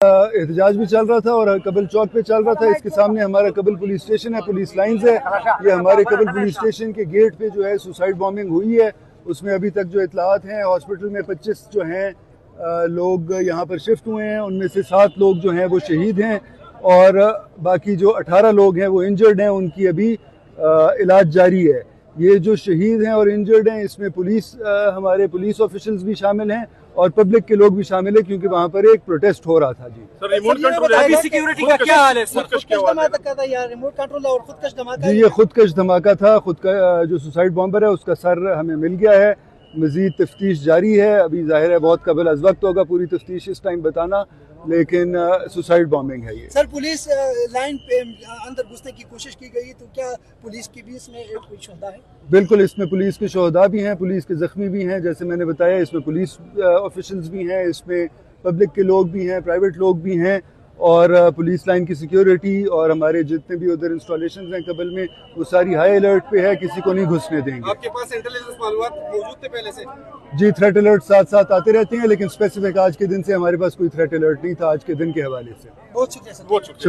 احتجاج بھی چل رہا تھا اور کبل چوک پہ چل رہا تھا. اس کے سامنے ہمارا کبل پولیس اسٹیشن ہے, پولیس لائنز ہے. یہ ہمارے کبل پولیس اسٹیشن کے گیٹ پہ جو ہے سوسائڈ بامبنگ ہوئی ہے. اس میں ابھی تک جو اطلاعات ہیں, ہاسپٹل میں 25 جو ہیں لوگ یہاں پر شفٹ ہوئے ہیں. ان میں سے 7 لوگ جو ہیں وہ شہید ہیں اور باقی جو 18 لوگ ہیں وہ انجرڈ ہیں. ان کی ابھی علاج جاری ہے. یہ جو شہید ہیں اور انجرڈ ہیں اس میں ہمارے پولیس آفیشلز بھی شامل ہیں اور پبلک کے لوگ بھی شامل ہیں, کیونکہ وہاں پر ایک پروٹیسٹ ہو رہا تھا. جی سر, ریموٹ کنٹرول سیکیورٹی کا کیا حال ہے سر؟ جی, یہ خودکش دھماکہ تھا. جو سوسائڈ بامبر ہے اس کا سر ہمیں مل گیا ہے. مزید تفتیش جاری ہے. ابھی ظاہر ہے بہت قبل از وقت ہوگا پوری تفتیش اس ٹائم بتانا, لیکن سوسائڈ بامبنگ ہے یہ. سر, پولیس لائن پہ اندر گھسنے کی کوشش کی گئی تو کیا پولیس کی بھی اس میں کوئی شہدا ہے؟ بالکل, اس میں پولیس کے شہدا بھی ہیں, پولیس کے زخمی بھی ہیں. جیسے میں نے بتایا اس میں پولیس آفیشلز بھی ہیں, اس میں پبلک کے لوگ بھی ہیں, پرائیویٹ لوگ بھی ہیں اور پولیس لائن کی سیکیورٹی اور ہمارے جتنے بھی ادھر انسٹالیشنز ہیں قبل میں وہ ساری ہائی الرٹ پہ ہے, کسی کو نہیں گھسنے دیں گے. آپ کے پاس انٹیلیجنس معلومات موجود تھے پہلے سے؟ جی, تھریٹ الرٹ ساتھ ساتھ آتے رہتے ہیں, لیکن اسپیسیفک آج کے دن سے ہمارے پاس کوئی تھریٹ الرٹ نہیں تھا آج کے دن کے حوالے سے. بہت شکریہ سر. بہت شکریہ.